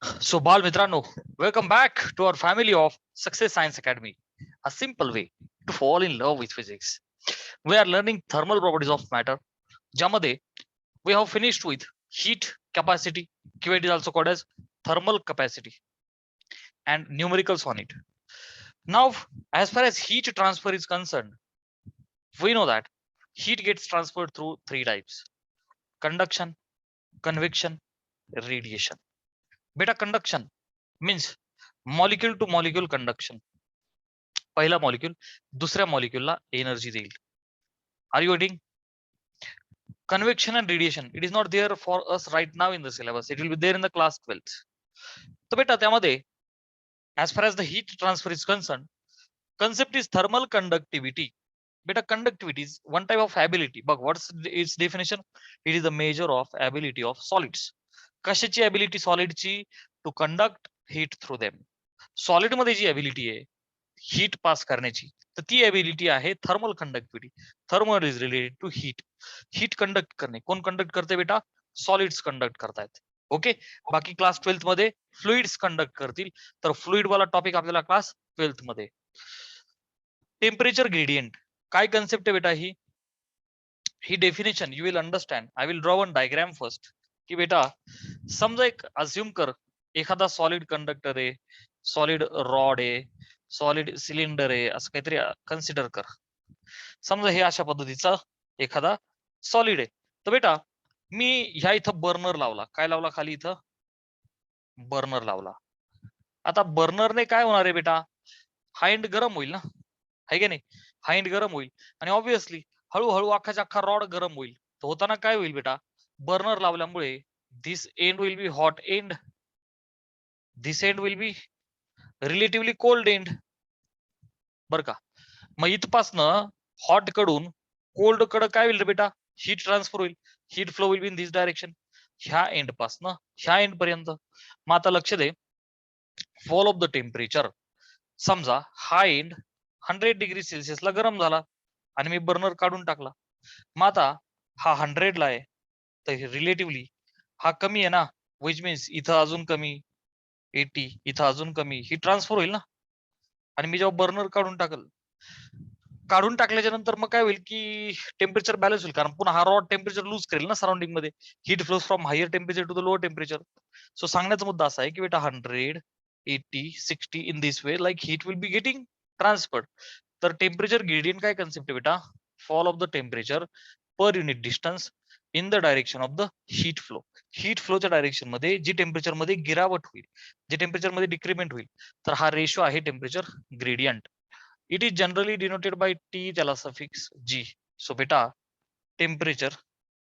So, Bal Mitrano, welcome back to our family of Success Science Academy, a simple way to fall in love with physics. We are learning thermal properties of matter. Jamade, we have finished with heat capacity, QIT is also called as thermal capacity, and numericals on it. Now, as far as heat transfer is concerned, we know that heat gets transferred through three types: conduction, convection, radiation. Beta conduction means molecule to molecule conduction. पहिला molecule दुसऱ्या मॉलिक्यूलला energy देईल. Are you getting? Convection and radiation, it is not there for us right now in the syllabus. It will be there in the class 12th. तर बेटा त्यामध्ये as far as the heat transfer is concerned, concept is thermal conductivity. Beta conductivity is one type of ability. But what's its definition? It is the measure of ability of solids. कशाची ability solid ची to conduct heat through them. Solid मध्ये जी ability आहे heat pass करण्याची, तर ती ability आहे thermal conductivity. Thermal is related to heat. Heat conduct करणे. कोण कंडक्ट करते बेटा? सॉलिड्स कंडक्ट करतायत. ओके. बाकी क्लास 12th मध्ये फ्लुइड्स कंडक्ट करतील. तर फ्लुइड वाला टॉपिक आपल्याला क्लास 12th मध्ये. टेम्परेचर ग्रेडियंट काय कन्सेप्ट आहे बेटा? ही definition you will understand. I will draw one diagram first. की बेटा समजा एक अज्युम कर एखादा सॉलिड कंडक्टर आहे, सॉलिड रॉड आहे, सॉलिड सिलेंडर आहे, असं काहीतरी कन्सिडर कर. समजा हे अशा पद्धतीचा एखादा सॉलिड आहे. तर बेटा मी ह्या इथं बर्नर लावला. काय लावला? खाली इथं बर्नर लावला. आता बर्नरने काय होणार आहे बेटा? हा एंड गरम होईल ना, आहे की नाही? हा एंड गरम होईल आणि ऑब्विसली हळूहळू अख्खाच्या अख्खा रॉड गरम होईल. तर होताना काय होईल बेटा? बर्नर लावल्यामुळे this end will be hot end, this end will be relatively cold end. बर का? मग इथपासनं हॉट कडून कोल्ड कडे काय होईल रे बेटा? हीट ट्रान्सफर होईल. Heat flow will be in this direction. ह्या एंड पासनं ह्या एंड पर्यंत. मग आता लक्ष दे, फॉल ऑफ द टेम्परेचर. समजा हा एंड 100 डिग्री सेल्सिअसला गरम झाला आणि मी बर्नर काढून टाकला. मग आता हा 100 ला आहे, तर रिलेटिव्हली हा कमी आहे ना, विच मीन्स इथं अजून कमी 80, इथं अजून कमी, ही ट्रान्सफर होईल ना. आणि मी जेव्हा बर्नर काढून टाकल्याच्या नंतर मग काय होईल की टेम्परेचर बॅलन्स होईल, कारण पुन्हा हा रॉड टेम्परेचर लूज करेल ना सराउंडिंग मध्ये. Heat flows from higher temperature to the lower temperature. So सांगण्याचा मुद्दा असा आहे की बेटा 100, 80, 60 in this way like heat will be getting transferred. तर टेम्परेचर ग्रेडियंट काय कन्सेप्ट आहे बेटा? Fall of the temperature per unit distance in the direction of the heat flow. हीट फ्लोच्या डायरेक्शन मध्ये जी टेम्परेचर मध्ये गिरावट होईल, जे टेम्परेचर मध्ये डिक्रिमेंट होईल, तर हा रेशो आहे temperature gradient. It is generally denoted by T, त्याला सफिक्स जी. सो बेटा टेम्परेचर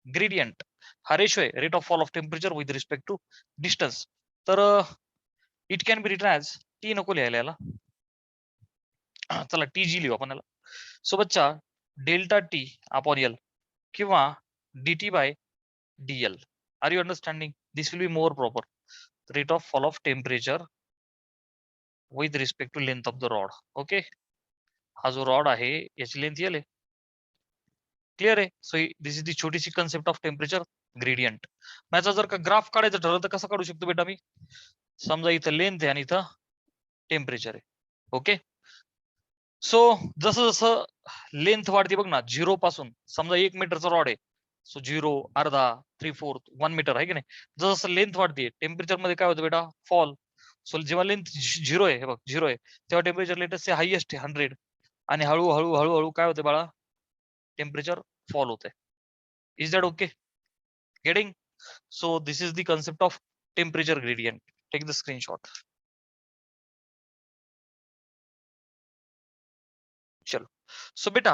ग्रेडियंट हा रेशो आहे rate of fall of temperature with respect to distance. तर it can be written as T. नको लिहायला याला, चला टी जी लिहू आपण याला. सो बच्चा डेल्टा टी अपॉन एल किंवा dt by dl. Are you understanding? This will be more proper. Rate of fall of temperature with respect to length of the rod. Okay. हा जो rod आहे याची length L आहे. Clear आहे? So this is the छोटीशी concept of temperature gradient. माझा जर का ग्राफ काढायचं ठरलं तर कसं काढू शकतो बेटा मी? समजा इथं लेंथ आहे आणि इथं टेम्परेचर आहे. ओके. सो जसं जसं लेंथ वाढते बघ ना, 0 पासून समजा 1 मीटरचा रॉड आहे. सो 0, अर्धा, 3/4, 1 मीटर आहे की नाही? जसं जसं लेंथ वाढते टेम्परेचर मध्ये काय होतं बेटा? फॉल. सो जेव्हा लेंथ 0 आहे, हे बघ 0 आहे, तेव्हा टेम्परेचर लेटेस्ट हायएस्ट आहे 100. आणि हळूहळू हळूहळू काय होते बाळा? टेम्परेचर फॉल होते. Is that okay? Getting? So this is the concept of temperature gradient. Take the screenshot. चलो. So beta,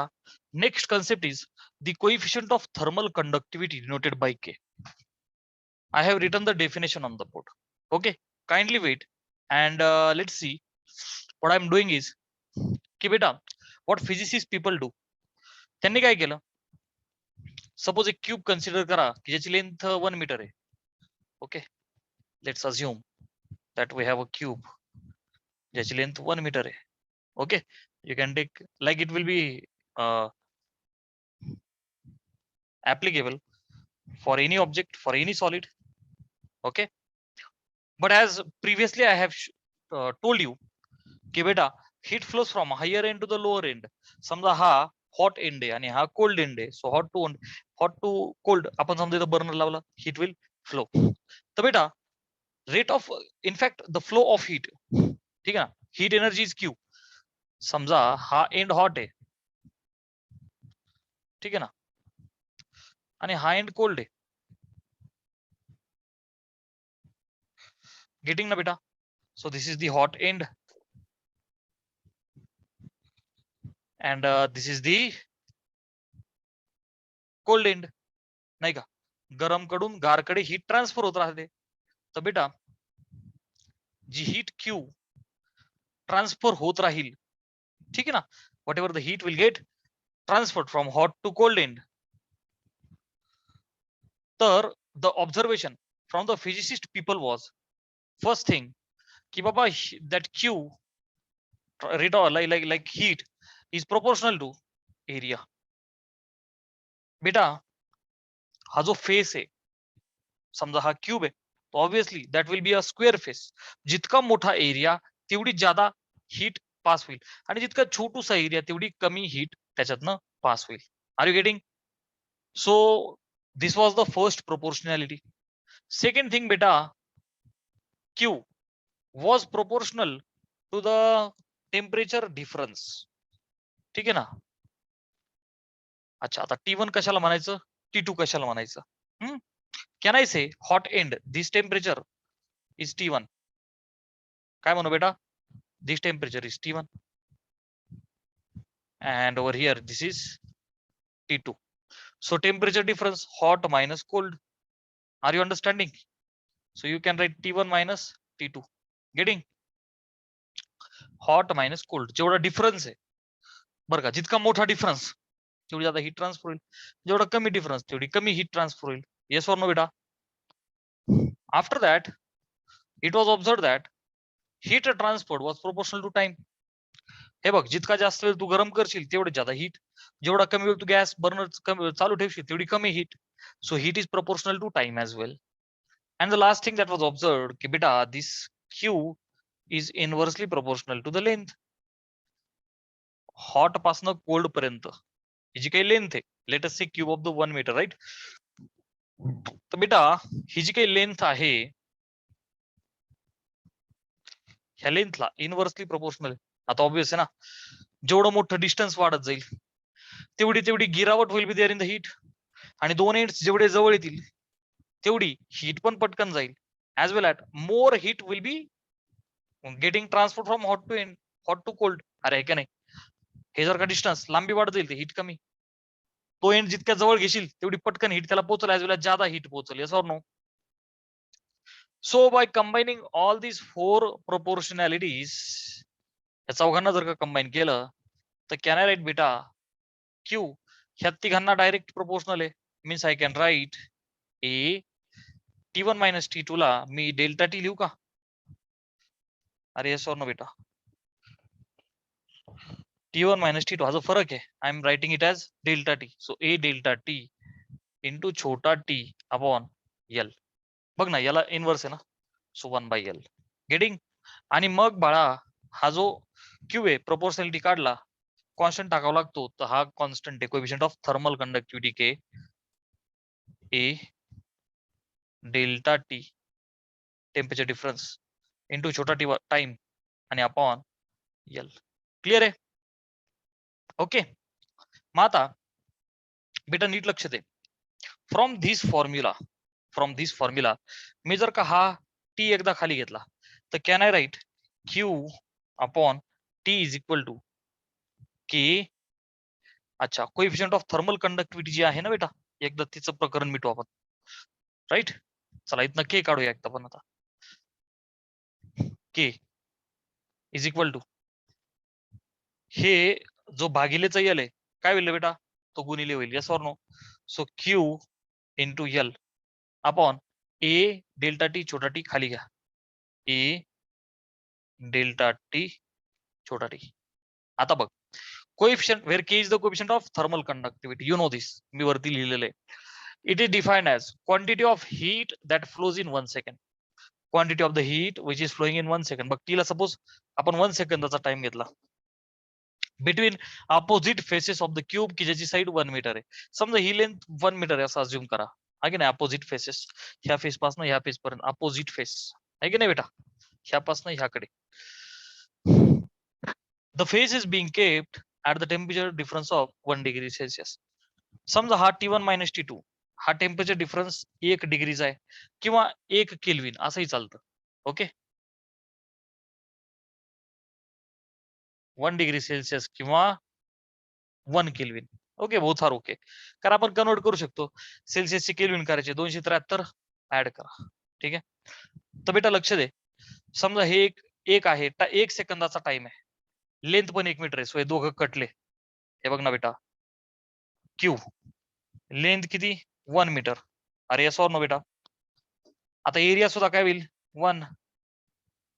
next concept is the coefficient of thermal conductivity denoted by K. I have written the definition on the board. Okay, kindly wait and let's see. What I'm doing is ki beta, what physicist people do. त्यांनी काय केलं? Suppose एक cube consider करा की ज्याची length 1 metre आहे. Okay, let's assume that we have a cube ज्याची length 1 metre आहे. Okay, you can take like it will be uh, applicable for any object, for any solid. Okay, But as previously I have told you की बेटा heat flows from higher end to the lower end. समजा हा hot end आहे आणि हा cold end आहे. So hot to cold आपण समजा इथं बर्नर लावला, हीट विल फ्लो. तर बेटा rate of in fact the flow of heat, ठीक आहे ना, हीट एनर्जी इज क्यू. समजा हा एंड हॉट आहे, ठीक आहे ना, आणि हा एंड कोल्ड आहे. गेटिंग ना बेटा? So this is the hot end and this is the cold end, नाही का. गरम कडून गारकडे हीट ट्रान्सफर होत राहते. तर बेटा जी हीट क्यू ट्रान्सफर होत राहील, ठीक आहे ना, whatever the heat will get transferred from hot to cold end. तर the observation from the physicist people was first thing की बाबा that Q rate like heat is proportional to area. बेटा हा जो फेस आहे, समजा हा cube आहे, तो obviously that will be a square face. जितका मोठा एरिया तेवढी ज्यादा हीट पास होईल, आणि जितका छोटूसा एरिया तेवढी कमी हीट त्याच्यातनं पास होईल. Are you getting? So this was the first proportionality. Second thing बेटा, Q was proportional to the temperature difference, ठीक आहे ना. अच्छा, आता T1 कशाला म्हणायचं, T2 कशाला म्हणायचं? Can I say hot end this temperature is T1. काय म्हणू बेटा? This temperature is T1 and over here this is T2. So temperature difference hot minus cold. Are you understanding? So you can write T1 minus T2. Getting? Hot minus cold, जेवढा difference आहे बरं का, जितका मोठा difference तेवढी ज्यादा heat transfer होईल, जेवढा कमी डिफरन्स तेवढी कमी हीट ट्रान्सफर होईल. येस और नो बेटा? After that it was observe that heat transfer was proportional to time. हे बघ, जितका जास्त वेळ तू गरम करशील तेवढे ज्यादा हीट, जेवढा कमी वेळ तू गॅस बर्नर चालू ठेवशील तेवढी कमी heat. So heat is proportional to time as well. And the last thing that was observe की बेटा this Q is inversely proportional to the length. Hot पासन कोल्ड पर्यंत ही जी काही लेंथ आहे, let us say cube of the 1 metre, right. तर बेटा ही जी काही लेंथ आहे, ह्या लेंथला इनव्हर्सली प्रोपोर्शनल. आता ऑब्विस आहे ना, जेवढं मोठं डिस्टन्स वाढत जाईल तेवढी तेवढी गिरावट होईल be there in the heat, आणि दोन एंड्स जेवढे जवळ येतील तेवढी हीट पण पटकन जाईल. As well at more heat will be getting transfer from hot to end, hot to cold. अरे का नाही, हे जर का डिस्टन्स लांबी वाढत जाईल तर हीट कमी, तो एंड जितक्या जवळ घेशील तेवढी पटकन हीट त्याला पोहोचल, ऍज वेल ॲज ज्यादा हीट पोहोचल. Yes or no? So by combining all these 4 proportionalities, या चौघांना जर का कंबाईन केलं तर कॅन आय राईट बेटा क्यू ह्या तिघांना डायरेक्ट प्रोपोर्शनल आहे. Means I can write A T1 minus T2 ला मी डेल्टा टी लिहू का? अरे येस और नो बेटा? T1 मायनस T2 हा जो फरक आहे, I am writing it as delta T. So A delta T into छोटा टी अपॉन एल. बघ ना, याला इनवर्स आहे ना, सो 1/L. गेटिंग? आणि मग बाळा हा जो क्यू आहे प्रोपोर्शनॅलिटी काढला, कॉन्स्टंट टाकावा लागतो, तर हा कॉन्स्टंट आहे coefficient of thermal conductivity K, A delta T temperature difference into छोटा टी टाइम आणि अपॉन एल. क्लिअर आहे? ओके. मग आता बेटा नीट लक्ष दे. फ्रॉम दिस फॉर्म्युला मी जर का हा टी एकदा खाली घेतला तर can I write Q upon T is equal to K. अच्छा, कोएफिशिएंट ऑफ थर्मल कंडक्टिव्हिटी जी आहे ना बेटा, एकदा तिचं प्रकरण मिटू आपण, राईट. चला इथनं के काढूया एकदा पण. आता के इज इक्वल टू हे जो भागिलेचा यल आहे काय होईल बेटा, तो गुणिले होईल. Yes or no? So Q into L upon A delta T छोटा टी खाली घ्या, ए डेल्टा टी छोटा टी. आता बघ, coefficient where K is the coefficient of thermal conductivity, you know this, मी वरती लिहिलेलं आहे. It is defined as quantity of heat that flows in 1 second. Quantity of the heat which is flowing in 1 second. बघ टीला suppose आपण 1 सेकंदाचा time घेतला between opposite faces of the cube की ज्याची साईड 1 मीटर आहे. समजा ही लेंथ 1 मीटर आहे असं अज्युम करा. आहे की नाही? अपोजिट फेसेस ह्या फेस पासून ह्या फेस पर्यंत अपोजिट फेस आहे की नाही बेटा? ह्यापासून ह्याकडे. The face is being kept at the temperature difference of 1 degree Celsius. समजा हा T1 मायनस T2 हा टेम्परेचर डिफरन्स 1 डिग्रीचा आहे किंवा 1 केल्विन असंही चालतं. ओके, 1 डिग्री सेल्सिअस किंवा 1 केल्विन. ओके, बहुत फार ओके. कारण आपण कन्वर्ट करू शकतो. सेल्सिअसचे केल्विन करायचे 273 ऍड करा. ठीक आहे. तर बेटा लक्ष दे. समजा हे एक आहे 1 सेकंदाचा टाइम आहे. लेंथ पण 1 मीटर आहे. सो हे दोघं कटले. हे बघ ना बेटा, क्यू लेंथ किती 1 मीटर. अरे येस ऑर नो बेटा? आता एरिया सुद्धा काय होईल 1.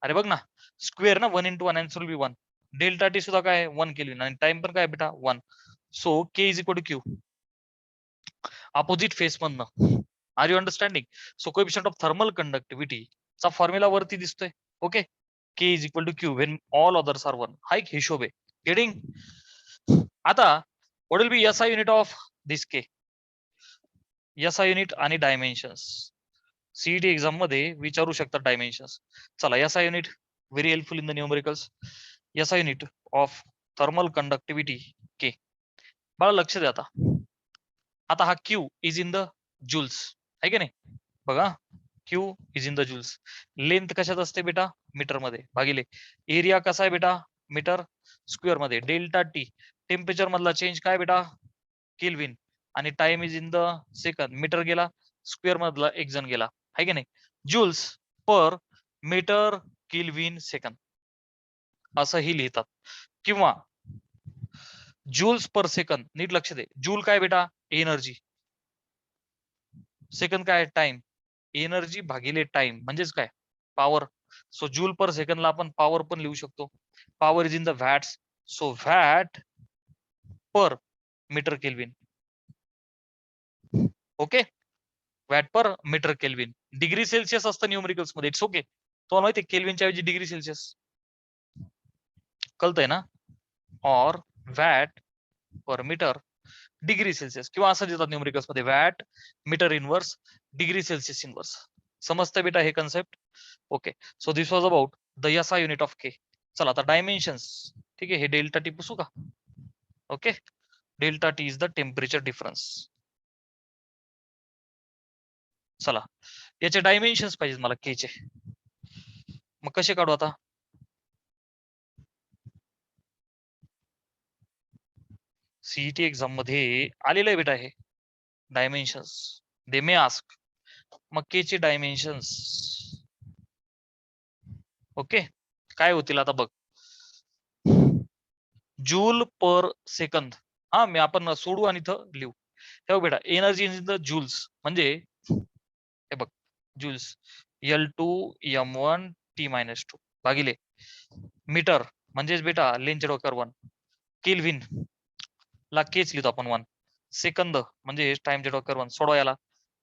अरे बघ ना, स्क्वेअर ना 1 into 1 answer will be 1. Delta T सुद्धा काय 1 केल्विन आणि टाइम पण काय बेटा 1. So K is equal to Q. Opposite face मधनं. Are you understanding? So coefficient of thermal conductivity चा फॉर्म्युला वरती दिसतोय. Okay, K is equal to Q when all others are 1. हा एक हिशोब आहे. गेटिंग? आता what will be SI unit of this K? SI unit आणि डायमेन्शन्स सीईटी एक्झाम मध्ये विचारू शकतात डायमेन्शन्स. चला SI unit very helpful in the numericals. SI unit of thermal conductivity K. बाळा लक्ष द्या आता. आता हा Q is in the joules आहे की नाही? बघा, Q is in the joules. Length कशात असते बेटा? मीटर मध्ये. भागिले एरिया कसा आहे बेटा? मीटर स्क्वेअर मध्ये. डेल्टा टी टेम्परेचर मधला चेंज काय बेटा? केल्विन. आणि time is in the second. Metre गेला, स्क्वेअर मधला एक जण गेला आहे की नाही? Joules per metre kelvin second असंही लिहितात. किंवा जूल्स पर सेकंद. नीट लक्ष दे. जूल काय बेटा? एनर्जी. सेकंद काय? टाइम. एनर्जी भागिले टाइम म्हणजेच काय? पॉवर. सो जूल पर सेकंदला आपण पॉवर पण लिहू शकतो. Power is in the watts. So watt per metre kelvin. Okay, watt per metre kelvin. Degree Celsius असतं न्यूमरिकल्स मध्ये. It's okay. तो माहिती केल्विनच्या ऐवजी डिग्री सेल्सिअस. कळतंय ना? और watt per metre degree Celsius किंवा असं देतात न्यूमरिकल्स मध्ये watt metre inverse degree Celsius inverse. समजतंय बेटा हे concept? Okay, so this was about the SI unit of K. चला आता डायमेन्शन्स. ठीक आहे, हे डेल्टा टी पुसू का? Okay, delta T is the temperature difference. चला याचे डायमेन्शन्स पाहिजेत मला के चे. मग कसे काढू आता? सीईटी एक्झाम मध्ये आलेलं आहे बेटा हे डायमेन्शन्स. दे मे आस्क. मग के चे डायमेन्शन्स ओके काय होतील आता बघ. Joule per second. हा मी आपण सोडू आणि इथं लिहू. हे बेटा एनर्जी इन द जूल्स म्हणजे हे बघ जूल्स L2 M1 T-2 भागिले मीटर म्हणजेच बेटा लेंजर वकर 1 केल्विन ला केच लिहितो आपण 1 सेकंद म्हणजे टाइम जेट वकर 1. सोडवा याला.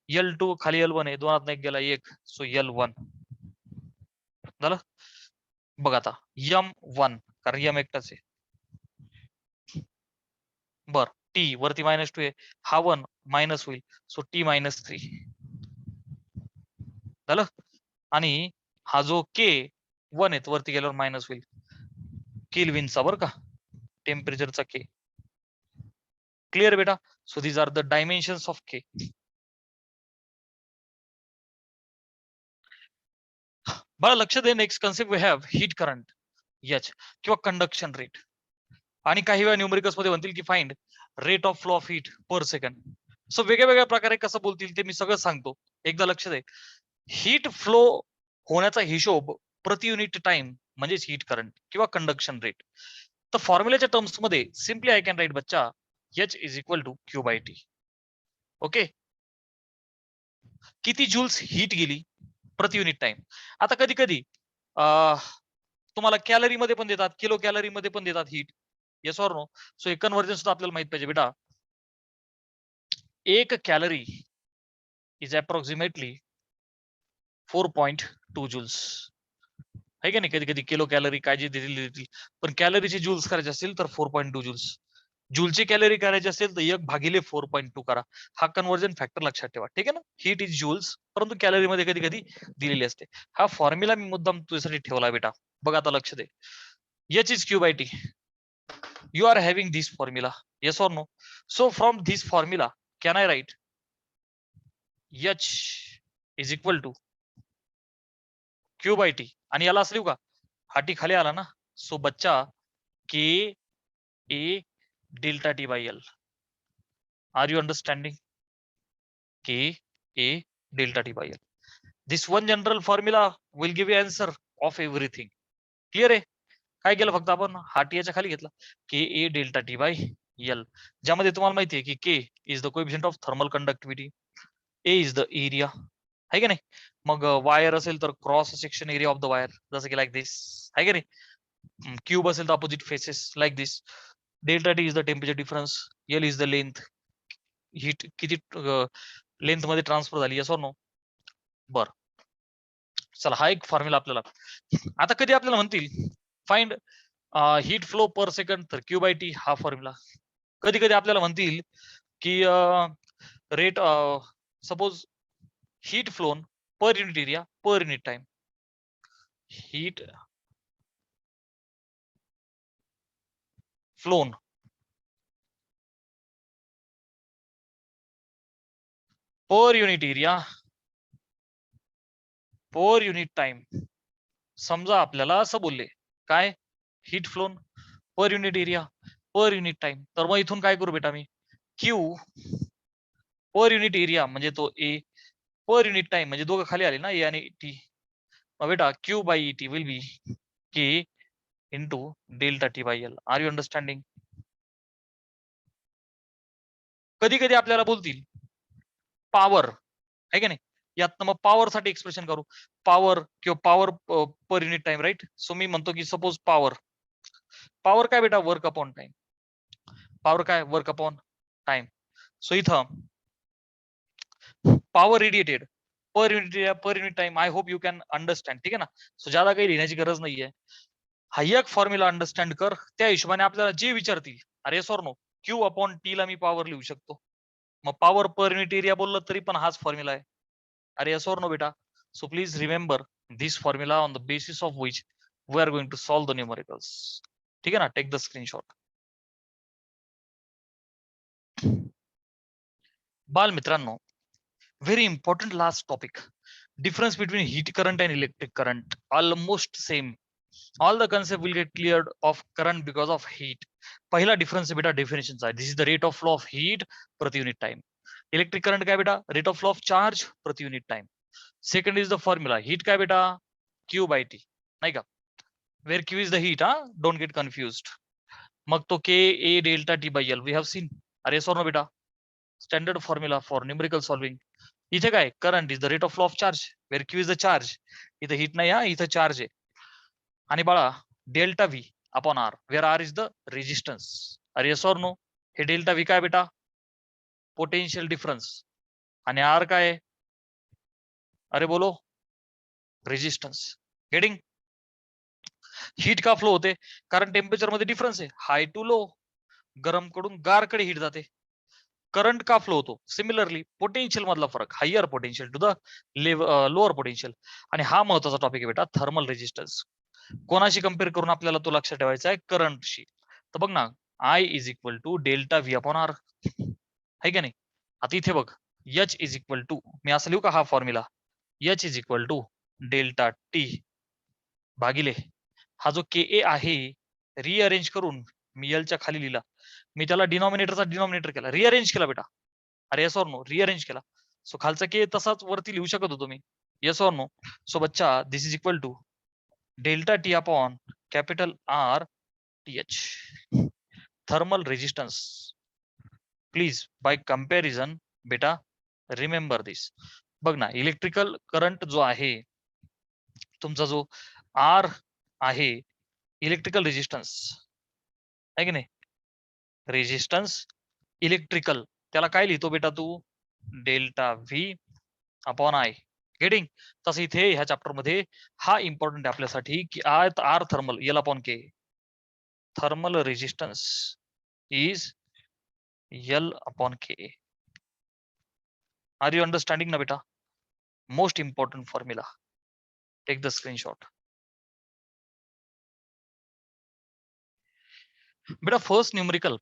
L2 खाली L1 आहे, दोनात एक गेला 1. सो L1 झालं. बघ आता M1 कारण M एकटाच आहे. बर टी वरती -2 आहे, हा 1 मायनस होईल. सो T-3 झालं. आणि हा जो के 1 आहे वरती गेल्यावर मायनस होईल केल्विनचा बरं का, टेम्परेचरचा के. क्लिअर बेटा? So these are the dimensions of K. बरं लक्ष दे. Next concept we have heat current H किंवा कंडक्शन रेट. आणि काही वेळा न्यूमरिकल्स मध्ये म्हणतील की find rate of flow of heat per second. So वेगळ्या वेगळ्या प्रकारे कसं बोलतील ते मी सगळं सांगतो. एकदा लक्ष दे. हीट फ्लो होण्याचा हिशोब प्रति युनिट टाइम म्हणजेच हीट करंट किंवा कंडक्शन रेट. तर फॉर्म्युल्याच्या टर्म्स मध्ये सिम्पली आय कॅन राईट बच्चा H is equal to Q by T. Okay, किती जूल्स हीट गेली प्रति युनिट टाइम. आता कधी कधी तुम्हाला कॅलरी मध्ये पण देतात, किलो कॅलरी मध्ये पण देतात heat. Yes or no? So हे कन्व्हर्जन सुद्धा आपल्याला माहित पाहिजे बेटा. 1 कॅलरी इज अप्रॉक्सिमेटली 4 2 जूल्स आहे का नाही. कधी कधी किलो कॅलरी काय जे देतील, पण कॅलरीचे जूल्स करायचे असतील तर 4.2 जूल्स. जूलची कॅलरी करायची असेल तर 1/4.2 करा. हा कन्व्हर्जन फॅक्टर लक्षात ठेवा. ठीक आहे ना. हीट इज जूल्स, परंतु कॅलरी मध्ये कधी कधी दिलेली असते. हा फॉर्म्युला मी मुद्दाम तुझ्यासाठी ठेवला बेटा. बघ आता लक्ष दे. H is Q by T. You are having this formula. Yes or no? So from this formula, can I write H is equal to Q by T? आणि याला असं लिहू का? हा टी खाली आला ना. सो बच्चा K A delta T by L. Are you understanding? K A delta T by L. This one general formula will give you answer of everything. Clear आहे? काय केलं फक्त आपण हा टी याच्या खाली घेतला. K A delta T by L, ज्यामध्ये तुम्हाला माहिती आहे की K is the coefficient of thermal conductivity, A is the area आहे की नाही. मग वायर असेल तर cross section area of the wire, जसं की लाईक दिस आहे की नाही. क्यूब असेल तर opposite faces like this. Delta T is the temperature difference, L is the length, heat किती लेंथ मध्ये ट्रान्सफर झाली. Yes or no? बर, चला हा एक फॉर्म्युला आपल्याला. आता कधी आपल्याला म्हणतील फाइंड हीट फ्लो पर सेकंड, तर क्यू बाय टी हा फॉर्म्युला. कधी कधी आपल्याला म्हणतील की rate suppose heat phloem per unit area पर unit time, heat phloem per unit area पर युनिट टाइम. समजा आपल्याला असं बोलले काय, heat phloem per unit area पर युनिट टाइम, तर मग इथून काय करू बेटा मी, क्यू पर युनिट एरिया म्हणजे तो ए, पर युनिट टाइम म्हणजे दोघं खाली आले ना ए आणि टी. मग बेटा Q by T will be K into delta T by L. Are you understanding? कधी कधी आपल्याला बोलतील पॉवर आहे का नाही, यात मग पॉवर साठी एक्सप्रेशन करू. पॉवर किंवा power per unit time, right. So मी म्हणतो की सपोज पॉवर, पॉवर काय बेटा, वर्क अपॉन टाइम. पॉवर काय, वर्क अपॉन टाइम. सो इथं power radiated per unit time. I hope you can understand. ठीक आहे ना. सो ज्यादा काही लिहिण्याची गरज नाहीये. हा एक फॉर्म्युला अंडरस्टँड कर, त्या हिशोबाने आपल्याला जे विचारतील, अरे sir no, Q upon T ला मी पॉवर लिहू शकतो. मग पॉवर पर युनिट एरिया बोललं तरी पण हाच फॉर्म्युला आहे. अरे yes or no बेटा. So please remember this formula on the basis of which we are going to solve the numericals. ठीक है ना. Take the screenshot. बाल मित्रांनो, very important last topic. Difference between heat current and electric current almost same. All the concept will get cleared of current because of heat. पहिला difference है बेटा definition चा. This is the rate of flow of heat प्रति unit time. Electric current काय बेटा, rate of flow of charge प्रति unit time. Second is the formula. Heat काय बेटा, Q by T, नाही का. Where Q is the heat, don't get confused. मग तो K A delta T by L we have seen. अरे sir बेटा, standard formula for numerical solving. इथे काय, current is the rate of flow of charge, where Q is the charge. इथे heat नाही, इथं charge आहे. आणि बाळा delta V upon R, where R is the resistance. अरे सर नो, हे डेल्टा व्ही काय बेटा, पोटेन्शियल डिफरन्स. आणि आर काय आहे, अरे बोलो, रेजिस्टन्स. गेटिंग. हीट का फ्लो होते, कारण टेम्परेचर मध्ये डिफरन्स आहे, हाय टू लो, गरम कडून गार कडे हीट जाते. करंट का फ्लो होतो, सिमिलरली पोटेन्शियल मधला फरक, higher potential to the lower potential. आणि हा महत्वाचा टॉपिक आहे बेटा, थर्मल रेजिस्टन्स. कोणाशी कम्पेअर करून आपल्याला तो लक्षात ठेवायचा आहे, करंटशी. तर बघ ना, I is equal to delta V upon R आहे का नाही. आता इथे बघ, एच इज इक्वल टू, मी असं लिहू का हा formula, H is equal to delta T भागिले हा जो के ए आहे, रिअरेंज करून मी एलच्या खाली लिहिला, मी त्याला डिनॉमिनेटरचा डिनॉमिनेटर केला, रिअरेंज केला बेटा. अरे येस और नो, रिअरेंज केला. सो खालचा के तसाच वरती लिहू शकत होतो मी. येस और नो. सो बच्चा this is equal to delta T upon capital R T H, thermal resistance. Please by comparison बेटा रिमेंबर दिस. बघ ना, इलेक्ट्रिकल करंट जो आहे तुमचा, जो आर आहे, इलेक्ट्रिकल रेजिस्टन्स आहे की नाही, रेजिस्टन्स इलेक्ट्रिकल, त्याला काय लिहितो बेटा तू, delta V upon I. Getting. तसं इथे ह्या चॅप्टर मध्ये हा इम्पॉर्टंट आहे आपल्यासाठी की R thermal L upon K, thermal resistance is L upon K. Are you understanding ना बेटा? Most important formula. Take the screenshot. बेटा first numerical,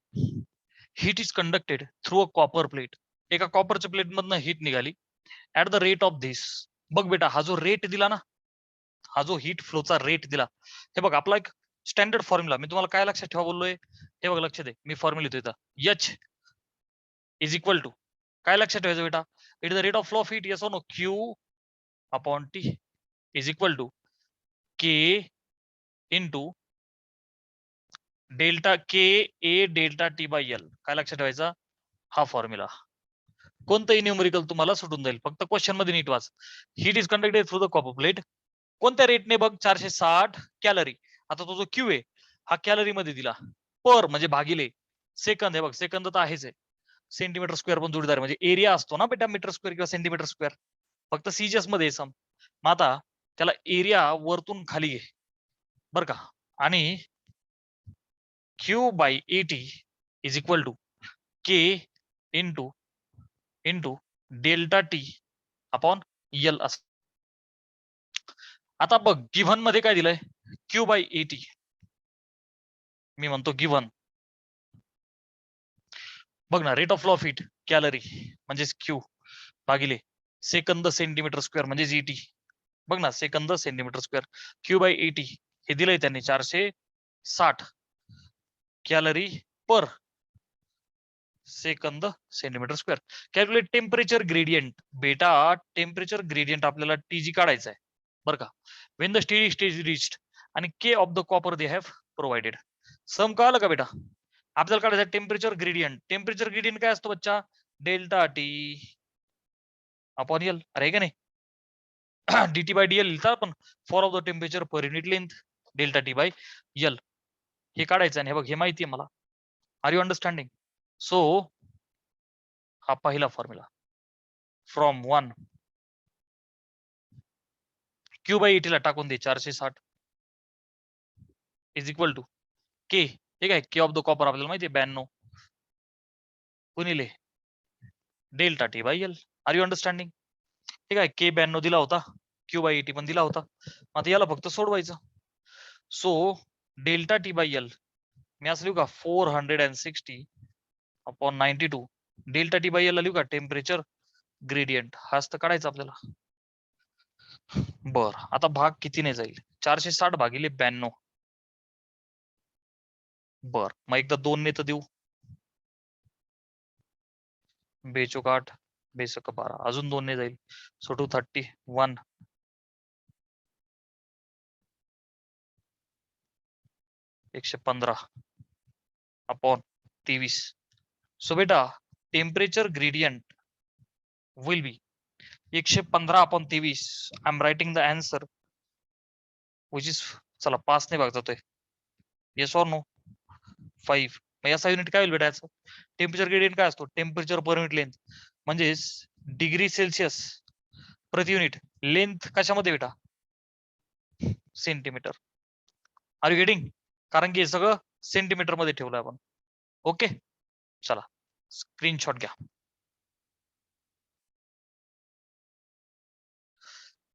heat is conducted through a copper plate. एका कॉपरच्या प्लेट मधनं heat निघाली at the rate of this. बघ बेटा हा जो रेट दिला ना, हा जो हीट फ्लोचा रेट दिला, हे बघ आपला एक स्टँडर्ड फॉर्म्युला. मी तुम्हाला काय लक्षात ठेवा बोललोय, हे बघ लक्ष दे. मी फॉर्म्युला लिहितो इथं, एच इज इक्वल टू काय लक्षात ठेवायचं बेटा, it is the rate of flow of heat, yes और no, Q upon T is equal to K into delta K A delta T by L. काय लक्षात ठेवायचा, हा फॉर्म्युला. कोणतंही न्यूमेरिकल तुम्हाला सुटून जाईल, फक्त क्वेश्चन मध्ये नीट वाच. Heat is conducted through the copper plate. कोणत्या रेटने बघ, 460 कॅलरी. आता तो जो क्यू आहे हा कॅलरी मध्ये दिला, पर म्हणजे भागिले सेकंद. हे बघ सेकंद तर आहेच आहे, सेंटीमीटर स्क्वेअर पण जोडीदार म्हणजे एरिया असतो ना बेटा, मीटर स्क्वेअर किंवा सेंटीमीटर स्क्वेअर, फक्त सीजीएस मध्ये सम. मग आता त्याला एरिया वरतून खाली घे बर का, आणि Q by AT is equal to K into into delta T upon L असं. आता बघ गिव्हन मध्ये काय दिलंय, क्यू बाय एटी. मी म्हणतो गिव्हन, बघ ना, rate of flow of heat calorie म्हणजेच क्यू भागिले सेकंद सेंटीमीटर स्क्वेअर म्हणजे जीटी. बघ ना, सेकंद centimetre square, Q by AT हे दिलंय त्यांनी 460 कॅलरी पर सेकंद centimetre square. Calculate temperature gradient. बेटा टेम्परेचर ग्रेडियंट आपल्याला टीजी काढायचं आहे बरं का, when the steady stage reached, आणि K of the copper they have provided. Sum कळालं का बेटा? आपल्याला काढायचं टेम्परेचर ग्रेडियंट. टेम्परेचर ग्रेडियंट काय असतो बच्चा, डेल्टा टी अपॉन एल. अरे का नाही, डीटी बाय डीएल लिहिता आपण, for of the temperature per unit length, delta T by L. हे काढायचं आणि हे बघ हे माहिती आहे मला. R you understanding? सो हा पहिला फॉर्म्युला, फ्रॉम 1 क्यू बाय एटीला टाकून दे 460 इज इक्वल टू के. ठीक आहे, के ऑफ द कॉपर आपल्याला माहिती आहे 92 गुणिले delta T by L. Are you understanding? ठीक आहे, के 92 दिला होता, क्यू बाय एटी पण दिला होता. आता याला फक्त सोडवायचं. So delta T by L मी असं लिहू का, 460 upon 92. Delta T by L लिहू का, टेम्परेचर ग्रेडियंट. हाच तर काढायचा आपल्याला. बर, आता भाग कितीने जाईल, 460 भागिले 92. बर, मग एकदा 2 ने तर देऊ, बेचोक 8 बेसक 12, अजून 2 ने जाईल, सो 231 115 अपॉन 23. सो बेटा temperature gradient will be 115 upon 23. I am writing the answer which is, चला 5 ने भाग जातोय, येस ऑर नो, 5. मग याचा युनिट काय होईल बेटा, याचं टेम्परेचर ग्रेडियंट काय असतो, टेम्परेचर पर युनिट लेंथ म्हणजे डिग्री सेल्सिअस प्रति युनिट लेंथ कशामध्ये बेटा, सेंटीमीटर. R you getting? कारण की हे सगळं सेंटीमीटर मध्ये ठेवलं आपण. ओके, चला स्क्रीनशॉट घ्या.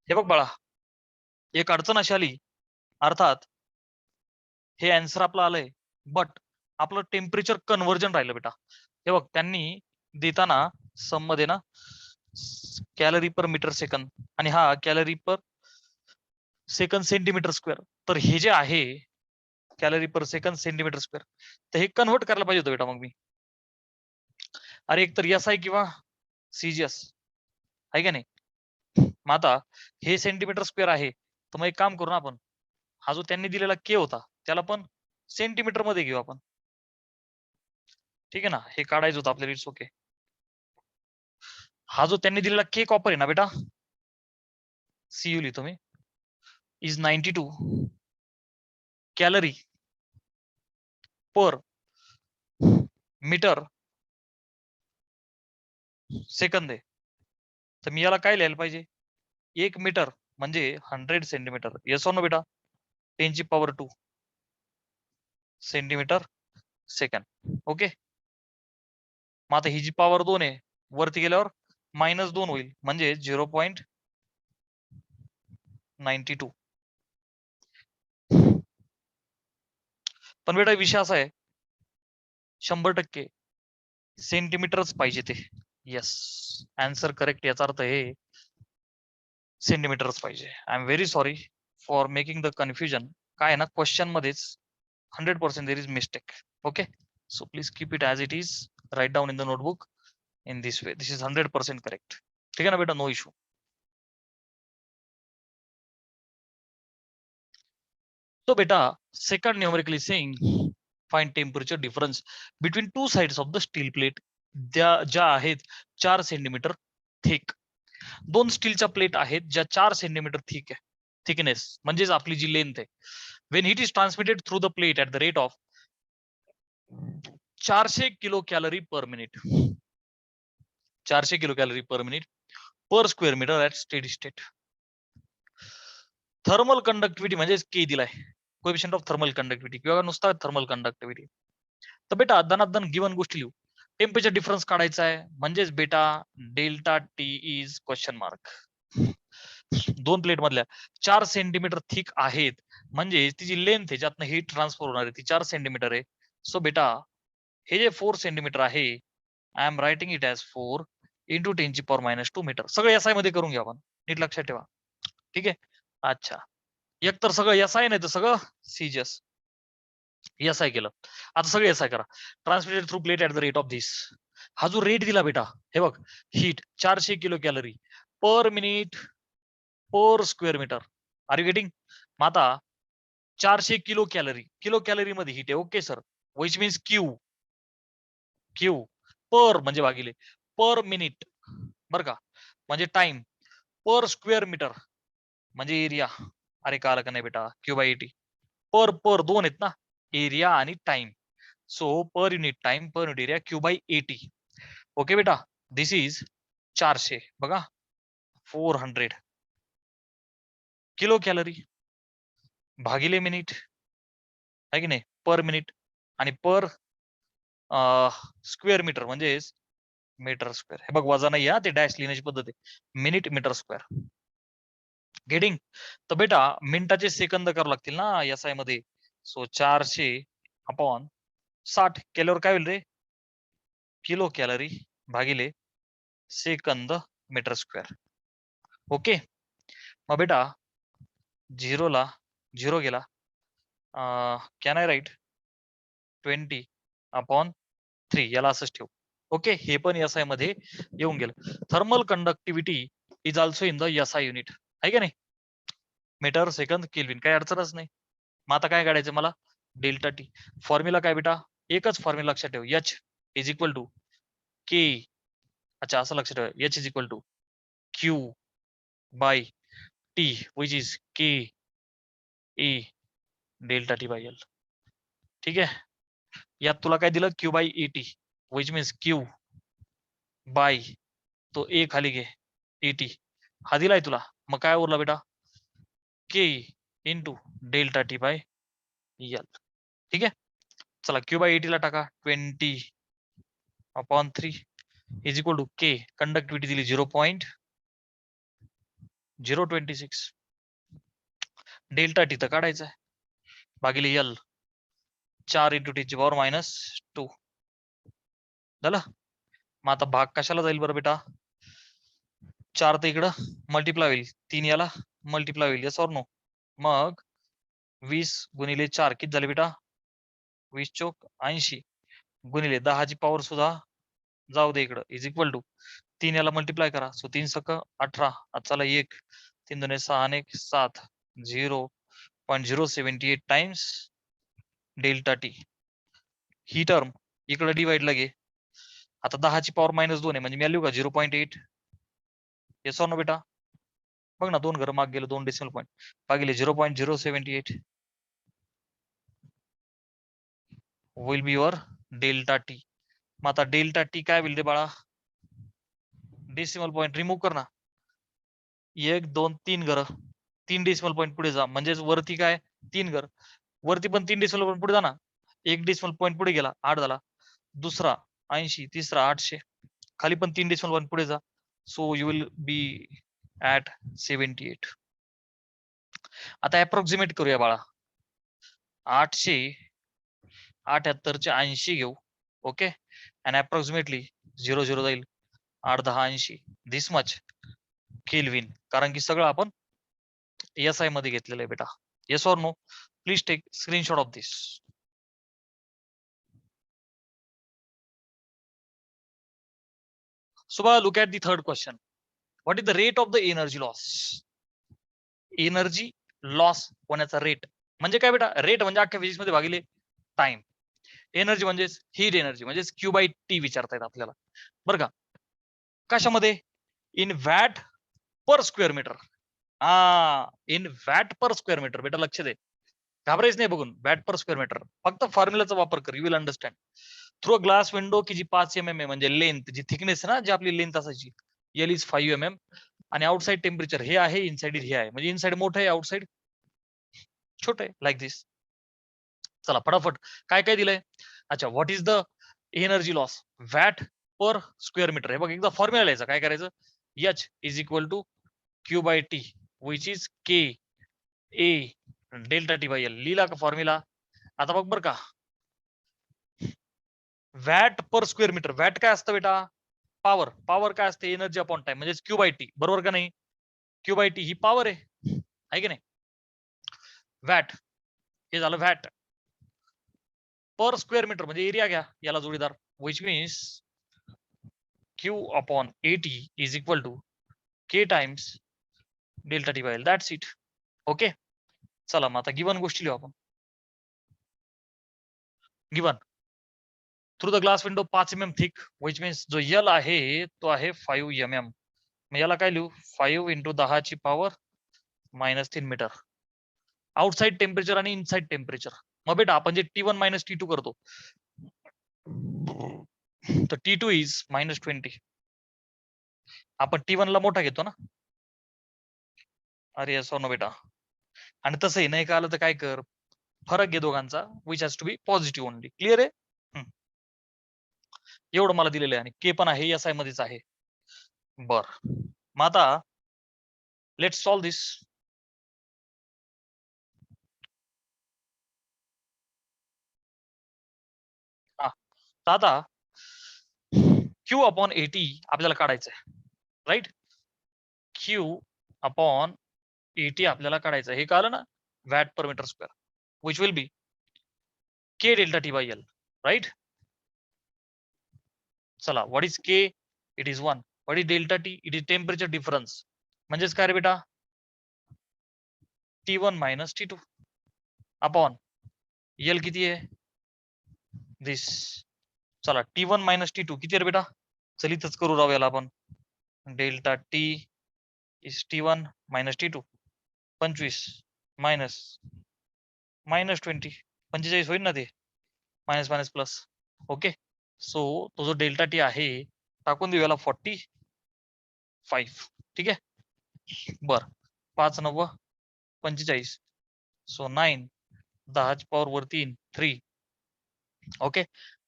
हे बघ बाळा, एक अडचण अशी आली, अर्थात हे आन्सर आपलं आलंय, बट आपलं टेम्परेचर कन्व्हर्जन राहिलं बेटा. हे बघ त्यांनी देताना सम मध्ये ना कॅलरी पर मीटर सेकंद आणि हा कॅलरी पर सेकंद सेंटीमीटर स्क्वेअर. तर हे जे आहे कॅलरी पर सेकंद सेंटीमीटर स्क्वेअर, तर हे कन्व्हर्ट करायला पाहिजे होतं बेटा. मग मी अरे एक तर एस आय किंवा सीजीएस आहे का नाही. मग आता हे सेंटीमीटर स्क्वेअर आहे, तर मग एक काम करू ना आपण, हा जो त्यांनी दिलेला के होता त्याला पण सेंटीमीटर मध्ये घेऊ आपण. ठीक आहे ना, हे काढायचं होतं आपल्याला, इट्स ओके. हा जो त्यांनी दिलेला के कॉपर आहे ना बेटा, सीयू लिहितो मी, इज 92 कॅलरी पर मीटर सेकंद आहे. तर मी याला काय लिहायला पाहिजे, 1 मीटर म्हणजे 100 सेंटीमीटर. येस ऑर नो बेटा? 10⁻² सेंटीमीटर सेकंड. ओके. मग आता ही जी पॉवर 2 आहे वरती गेल्यावर -2 होईल म्हणजे 0.92. पण बेटा विषय असा आहे 100% सेंटीमीटरच पाहिजे ते. Yes, answer correct. याचा अर्थ हे सेंटीमीटरच पाहिजे. I am very sorry for making the confusion. काय आहे ना क्वेश्चन मध्येच 100% there is mistake. Okay, so please keep it as it is. Write down in the notebook in this way. This is 100% correct. ठीक आहे ना बेटा? No issue. So beta, second numerically saying find temperature difference between two sides of the steel plate. ज्या आहेत 4 centimetre thick. दोन स्टीलच्या plate आहेत ज्या 4 सेंटीमीटर थिक आहे. थिकनेस म्हणजेच आपली जी लेंथ आहे. When heat is transmitted through the plate at the rate of 400 kilo calorie per minute. 400 kilo calorie per minute per square metre at steady state. Thermal conductivity म्हणजेच K दिलाय. Coefficient of thermal conductivity किंवा नुसता thermal conductivity. तर बेटा दनादन given गोष्टी लिहू. Temperature difference काढायचा आहे म्हणजेच बेटा delta T is question mark. दोन प्लेट मधल्या 4 सेंटीमीटर थिक आहेत म्हणजे ती जी लेंथ आहे ज्यातनं हीट ट्रान्सफर होणार आहे ती 4 सेंटीमीटर आहे. सो बेटा हे जे 4 सेंटीमीटर आहे I am writing it as 4 into 10⁻². Metre. सगळं एसआय मध्ये करून घ्या आपण. नीट लक्षात ठेवा. ठीक आहे. अच्छा, एक तर सगळं एसआय नाही तर सगळं सीजस. एसआय केलं. आता सगळे एसआय करा. Transmitted through plate at the rate of this. हा जो रेट दिला बेटा हे बघ, heat 400 kilo calorie per minute per square metre. Are you getting? मग आता 400 किलो कॅलरी मध्ये हीट आहे. Okay sir, which means Q per म्हणजे भागिले पर मिनिट बर का, म्हणजे टाइम पर स्क्वेअर मीटर म्हणजे एरिया. अरे का आलं का नाही बेटा? Q/80 पर दोन आहेत ना, एरिया आणि टाइम. सो पर unit time per unit area Q/80. Okay बेटा, दिस इज 400 बघा 400 किलो कॅलरी भागिले मिनिट आहे की नाही, पर मिनिट आणि पर स्क्वेअर मीटर म्हणजे मीटर स्क्वेअर. हे बघ वजा नाही हा, ते डॅश लिहिण्याची पद्धत आहे. Minute metre square. गेटिंग? तर बेटा मिनिटाचे सेकंद करावं लागतील ना एसआय मध्ये. सो 400 अपॉन 60 केल्यावर काय होईल रे? किलो कॅलरी भागिले सेकंद मीटर स्क्वेअर. ओके. मग बेटा झिरोला झिरो गेला. कॅन आय राईट 20 अपॉन 3 याला असंच ठेवू. ओके, हे पण एसआय मध्ये येऊन गेलं. Thermal conductivity is also in the SI unit आहे का नाही? मीटर सेकंद केल्विन, काही अडचणच नाही. मग आता काय काढायचं मला? Delta T. फॉर्म्युला काय बेटा? एकच फॉर्म्युला लक्षात ठेव. H is equal to K. अच्छा, असं लक्षात ठेवा. H is equal to Q by T which is K A delta T by L. ठीक आहे. यात तुला काय दिलं? Q/80 which means Q by तो ए खाली घे 80 हा दिलाय तुला. मग काय उरला बेटा? K into delta T by L. ठीक आहे. चला Q/80 ला टाका 20/3 is equal to K. Conductivity दिली 0.026. डेल्टा टी तर काढायचं आहे भागिले एल 4 इंटू (10⁻²). झालं. मग आता भाग कशाला जाईल बरं बेटा? 4 तर इकडं मल्टिप्लाय होईल, 3 याला मल्टिप्लाय होईल. Yes or no? मग 20 गुणिले 4 किती झाले बेटा? 20 चोक 80 गुणिले 10 ची पॉवर सुद्धा जाऊ दे इकडं इज इक्वल टू 3 याला मल्टिप्लाय करा. सो 3 सक 18. चला 1 3 2 6 आणि 1 7 0.078 टाइम्स डेल्टा टी. ही टर्म इकडे डिवाइड लगे. आता 10 ची पॉवर -2 आहे म्हणजे मी लिहू का 0.8? येस ऑर नो बेटा? बघ ना, 2 घर माग गेलं, 2 डेसिमल पॉईंट भागिले 0.078 will be your delta T. मग आता डेल्टा टी काय होईल रे बाळा? डेसिमल पॉईंट रिमूव्ह कर ना. 1 2 3 घर, 3 डेसिमल पॉईंट पुढे जा, म्हणजेच वरती काय 3 घर, वरती पण 3 डेसिमल पॉईंट पुढे जा ना. 1 डेसिमल पॉईंट पुढे गेला 8 झाला, दुसरा 80, तिसरा 800, खाली पण 3 डेसिमल पॉईंट पुढे जा. So you will be at 78. आता अप्रॉक्सिमेट करूया बाळा. 878चे 80 घेऊ. ओके, अँड अप्रॉक्सिमेटली 0 0 जाईल, 8 10 80, दिस मच केल्विन, कारण की सगळं आपण SI मध्ये घेतलेलं आहे बेटा. Yes or no? Please take screenshot of this. So look at the third question. What is the rate of the energy loss? Energy loss होण्याचा रेट म्हणजे काय बेटा? रेट म्हणजे अख्ख्या फिजिक्स मध्ये भागिले टाइम. एनर्जी म्हणजे हीट एनर्जी म्हणजे क्यू बाय टी विचारतायत आपल्याला, बरं का? कशामध्ये? In watt per square metre. In watt per square metre. बेटा लक्ष दे, घाबरायच नाही बघून. वॅट पर स्क्वेअर मीटर, फक्त फॉर्म्युलाचा वापर कर, you will understand. Through a glass window की जी 5 mm आहे, म्हणजे लेंथ, जी थिकनेस आहे ना, जी आपली लेंथ असायची, एल इज 5 mm, आणि आउटसाइड टेम्परेचर हे आहे, इनसाइड हे आहे, म्हणजे इनसाइड मोठं आहे, आउटसाइड छोटं आहे, लाईक दिस. चला फटाफट काय काय दिलंय. अच्छा, what is the energy loss watt per square metre. हे बघ, एकदा फॉर्म्युला लिहायचा. काय करायचं? H is equal to Q by T which is K A delta T by L. लिहिला का फॉर्म्युला? आता बघ बर का, watt per square metre. Watt काय असतं बेटा? पॉवर. पॉवर काय असते? एनर्जी अपॉन टाइम, म्हणजे क्यू बाय टी, बरोबर का नाही? क्यू बाय टी ही पॉवर आहे की नाही? वॅट हे झालं वॅट. पर स्क्वेअर मीटर म्हणजे एरिया घ्या याला जोडीदार, which means Q upon AT is equal to K times delta T by L. That's it. Okay, चला मग आता गिवन गोष्टी लिहू आपण. Given through the glass window 5 mm thick, which means जो यल आहे तो आहे 5 mm. मग याला काय लिहू? 5 इंटू 10 ची पॉवर -3 मीटर. आउटसाइड टेम्परेचर आणि इनसाइड टेम्परेचर. मग बेटा आपण जे T1 - T2 करतो, तर T2 इज -20. आपण T1 ला मोठा घेतो ना. अरे असो ना बेटा. आणि तसंही नाही का आलं तर काय कर, फरक घे दोघांचा, which has to be positive only. Clear आहे? एवढं मला दिलेलं आहे, आणि के पण आहे, SI मध्येच आहे. बर, मग आता लेट्स सॉल्व दिस. आता क्यू अपॉन एटी आपल्याला काढायचं आहे, राईट? क्यू अपॉन एटी आपल्याला काढायचं आहे, हे कळलं ना? Watt per metre square, which will be K delta T by L, right? चला, what is K? It is 1. What is delta T? It is temperature difference. म्हणजेच काय रे बेटा? T1 - T2 अपॉन एल किती आहे? दिस. चला, T1 - T2 किती आहे रे बेटा? चल इथंच करू राव याला आपण. Delta T is T1 - T2. 25 minus -20, 45 होईल ना ते, minus minus plus. Okay, so तो जो डेल्टा टी आहे टाकून देऊ याला 45. ठीक आहे, बर. 5 9 45, सो 9 10 ची पॉवर वर 3. ओके,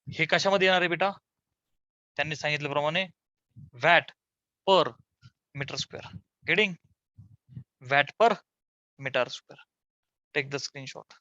हे कशामध्ये येणार आहे बेटा? त्यांनी सांगितल्याप्रमाणे watt per metre square. Getting? Watt per metre square. Take the screenshot.